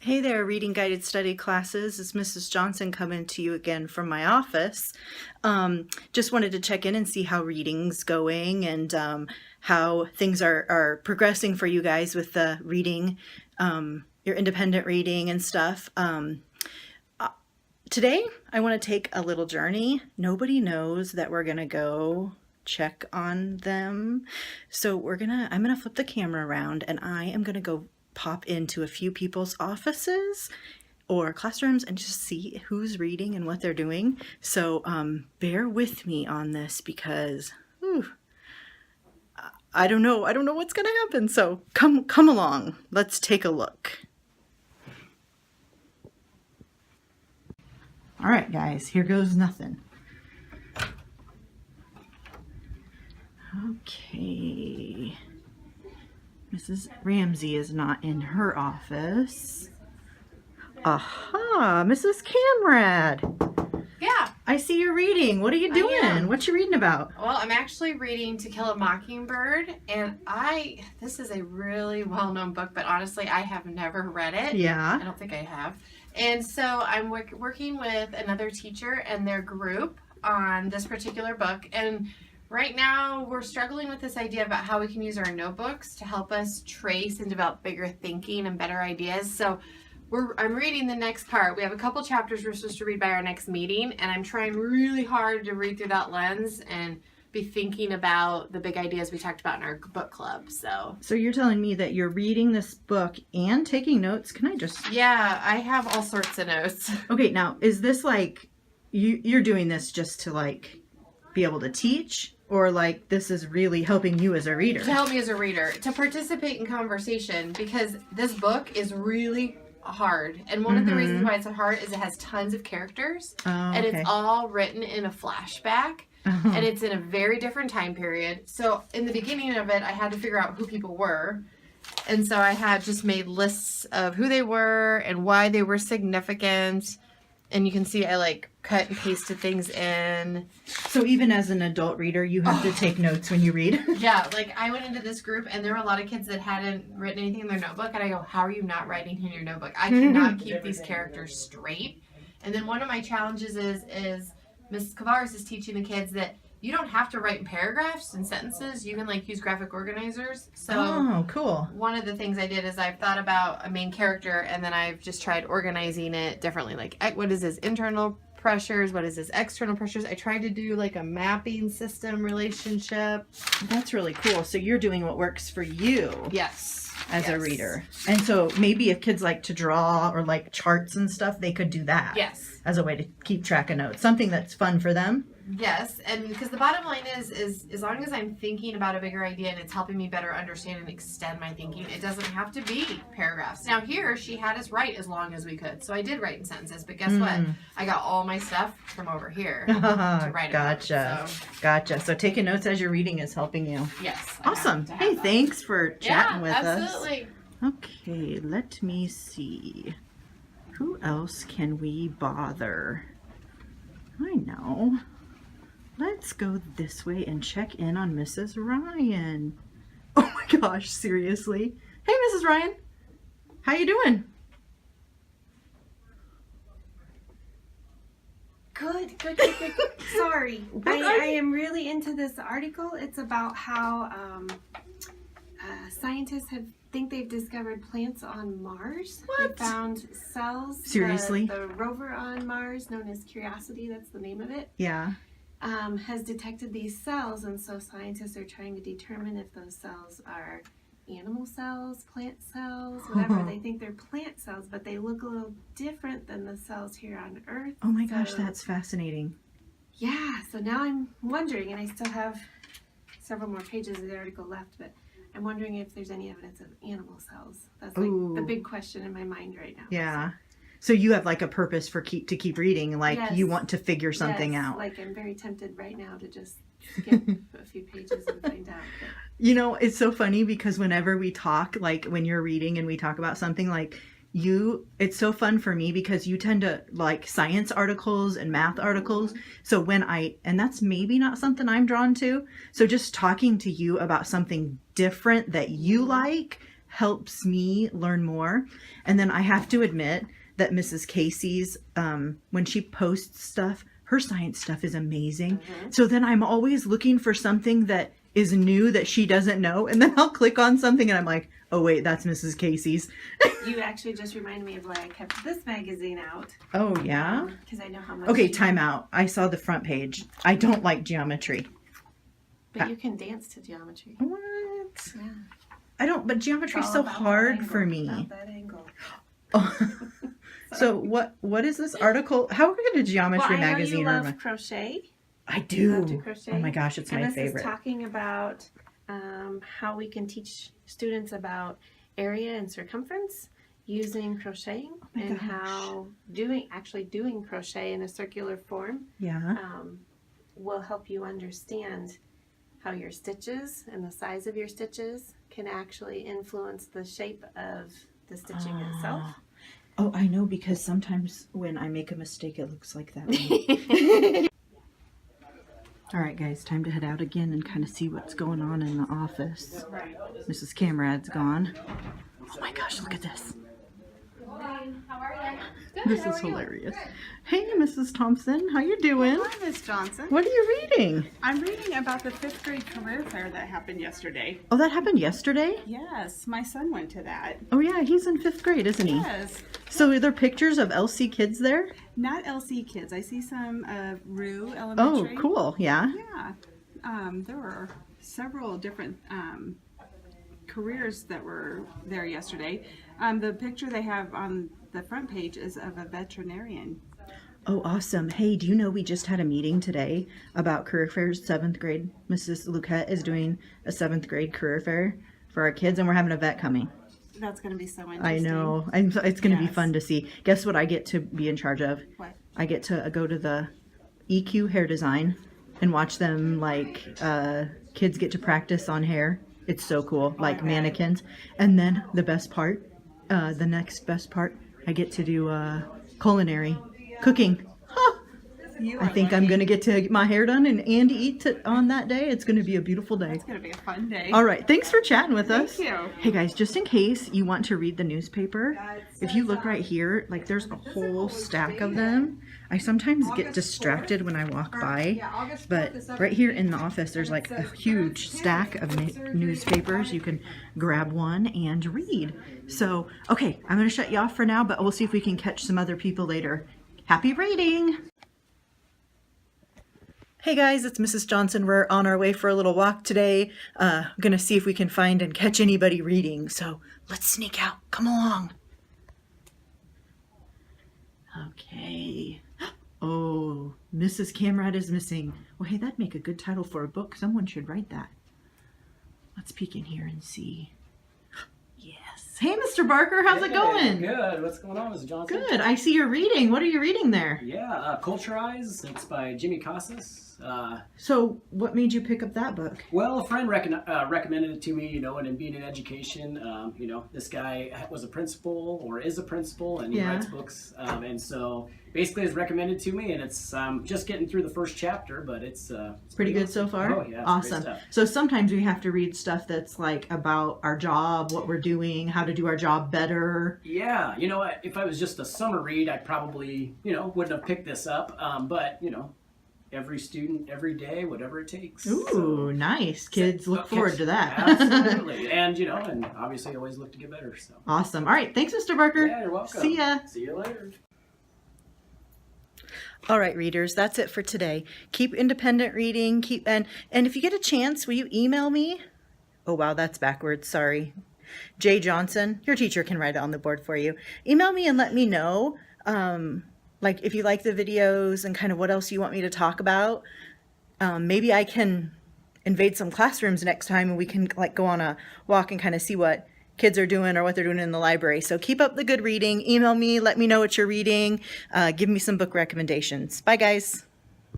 Hey there, Reading Guided Study Classes. It's Mrs. Johnson coming to you again from my office. Just wanted to check in and see how reading's going and how things are progressing for you guys with the reading, your independent reading and stuff. Today, I want to take a little journey. Nobody knows that we're going to go check on them. So I'm gonna flip the camera around and I am going to go pop into a few people's offices or classrooms and just see who's reading and what they're doing. So bear with me on this because I don't know what's gonna happen. So come along, let's take a look. All right, guys, here goes nothing. Okay. Mrs. Ramsey is not in her office. Aha, Mrs. Camrad. Yeah. I see you're reading. What are you doing? What you reading about? Well, I'm actually reading To Kill a Mockingbird, and this is a really well-known book, but honestly, I have never read it. Yeah. I don't think I have. And so I'm working with another teacher and their group on this particular book, and right now we're struggling with this idea about how we can use our notebooks to help us trace and develop bigger thinking and better ideas. So I'm reading the next part. We have a couple chapters we're supposed to read by our next meeting, and I'm trying really hard to read through that lens and be thinking about the big ideas we talked about in our book club. So you're telling me that you're reading this book and taking notes? Can I just... Yeah, I have all sorts of notes. Okay, now, is this like, you're doing this just to like be able to teach? Or like this is really helping you as a reader? To help me as a reader, to participate in conversation, because this book is really hard. And one of the reasons why it's so hard is it has tons of characters. And it's all written in a flashback. And it's in a very different time period. So in the beginning of it, I had to figure out who people were. And so I had just made lists of who they were and why they were significant. And you can see I like cut and pasted things in. So even as an adult reader, you have to take notes when you read? Yeah, like I went into this group and there were a lot of kids that hadn't written anything in their notebook. And I go, how are you not writing in your notebook? I cannot keep these characters straight. And then one of my challenges is Mrs. Kavaris is teaching the kids that you don't have to write in paragraphs and sentences. You can like use graphic organizers. So cool. One of the things I did is I've thought about a main character and then I've just tried organizing it differently. Like what is his internal pressures? What is his external pressures? I tried to do like a mapping system relationship. That's really cool. So you're doing what works for you. Yes. As a reader. And so maybe if kids like to draw or like charts and stuff, they could do that. Yes. As a way to keep track of notes. Something that's fun for them. Yes, and because the bottom line is as long as I'm thinking about a bigger idea and it's helping me better understand and extend my thinking, it doesn't have to be paragraphs. Now here, she had us write as long as we could. So I did write in sentences, but guess what? I got all my stuff from over here to write Gotcha. Gotcha. So taking notes as you're reading is helping you. Yes. Awesome. Hey, thanks for chatting with us. Absolutely. Okay, let me see. Who else can we bother? I know. Let's go this way and check in on Mrs. Ryan. Oh my gosh, seriously? Hey, Mrs. Ryan. How you doing? Good. Sorry. I am really into this article. It's about how scientists think they've discovered plants on Mars. What? They found cells. Seriously? The rover on Mars, known as Curiosity, that's the name of it. Yeah. Has detected these cells, and so scientists are trying to determine if those cells are animal cells, plant cells, whatever. They think they're plant cells, but they look a little different than the cells here on Earth. Oh my gosh, that's fascinating. Yeah, so now I'm wondering, and I still have several more pages of the article left, but I'm wondering if there's any evidence of animal cells. That's like the big question in my mind right now. Yeah. So you have like a purpose for to keep reading, like you want to figure something out. Like I'm very tempted right now to just skip a few pages and find out. But... You know, it's so funny because whenever we talk, like when you're reading and we talk about something, like it's so fun for me because you tend to like science articles and math articles. So and that's maybe not something I'm drawn to. So just talking to you about something different that you like helps me learn more. And then I have to admit that Mrs. Casey's, when she posts stuff, her science stuff is amazing. So then I'm always looking for something that is new that she doesn't know. And then I'll click on something and I'm like, oh wait, that's Mrs. Casey's. You actually just reminded me of why I kept this magazine out. Oh yeah? Because I know how much. Okay, you- time out. I saw the front page. I don't like geometry. But you can dance to geometry. What? Yeah. I don't, but geometry's All so about that hard angle, for me. about that angle. So what is this article? How are we going to geometry Well, I know magazine? you or love crochet. I Love to do. crochet. Oh my gosh, it's my and this favorite. is talking about how we can teach students about area and circumference using crocheting, my and gosh. how actually doing crochet in a circular form Yeah. will help you understand how your stitches and the size of your stitches can actually influence the shape of the stitching itself. Oh, I know, because sometimes when I make a mistake, it looks like that. All right, guys, time to head out again and kind of see what's going on in the office. Mrs. Camrad's gone. Oh my gosh, look at this. How are you? Good. This is hilarious. Hey, Mrs. Thompson, how you doing? Hi, Miss Johnson. What are you reading? I'm reading about the 5th grade career fair that happened yesterday. Oh, that happened yesterday? Yes, my son went to that. Oh yeah, he's in 5th grade, isn't he? Yes, So are there pictures of LC kids there? not LC kids. I see some Rue Oh, Elementary. cool. Yeah. Yeah, there were several different careers that were there yesterday. The picture they have on the front page is of a veterinarian. Oh, awesome. Hey, do you know we just had a meeting today about career fairs, 7th grade. Mrs. Luquette is doing a 7th grade career fair for our kids, and we're having a vet coming. That's going to be so interesting. I know. It's going to be Yes. fun to see. Guess what I get to be in charge of? What? I get to go to the EQ hair design and watch them, like, kids get to practice on hair. It's so cool, like bet. mannequins. And then the best part, the next best part, I get to do culinary cooking. Huh. You I are think I'm lucky. going to get to get my hair done and eat on that day. It's going to be a beautiful day. It's going to be a fun day. All right. Thanks for chatting with us. Thank you. Hey guys, just in case you want to read the newspaper, if you look right here, like there's a whole stack of them. I sometimes get distracted when I walk by, but right here in the office, there's like a huge stack of newspapers. You can grab one and read. So, okay, I'm going to shut you off for now, but we'll see if we can catch some other people later. Happy reading! Hey guys, it's Mrs. Johnson. We're on our way for a little walk today. I'm gonna see if we can find and catch anybody reading. So let's sneak out. Come along. Okay. Oh, Mrs. Camrad is missing. Well, hey, that'd make a good title for a book. Someone should write that. Let's peek in here and see. Yes. Hey, Mr. Barker, how's it Hey, going? Good. What's going on, Mrs. Johnson? Good. I see you're reading. What are you reading there? Yeah, Culturize. It's by Jimmy Casas. So, what made you pick up that book? Well, a friend recommended it to me, you know, and in being in education, you know, this guy was a principal or is a principal, and he Yeah. writes books. And so basically it's recommended to me, and it's just getting through the first chapter, but it's Pretty good awesome. so far? Oh, yeah. It's Awesome. great stuff. So sometimes we have to read stuff that's like about our job, what we're doing, how to do our job better. Yeah, you know what? If I was just a summer read, I probably, you know, wouldn't have picked this up. But, you know, every student, every day, whatever it takes. Ooh, So- nice. Kids look forward to that. Absolutely. And, you know, and obviously always look to get better. So, Awesome. All right. Thanks, Mr. Barker. yeah, you're welcome. See ya. See you later. All right, readers, that's it for today. Keep independent reading. And if you get a chance, will you email me? Oh, wow, that's backwards. Sorry. Jay Johnson, your teacher can write it on the board for you. Email me and let me know, like if you like the videos and kind of what else you want me to talk about. Maybe I can invade some classrooms next time and we can like go on a walk and kind of see what kids are doing or what they're doing in the library. So keep up the good reading. Email me, let me know what you're reading. Give me some book recommendations. Bye, guys.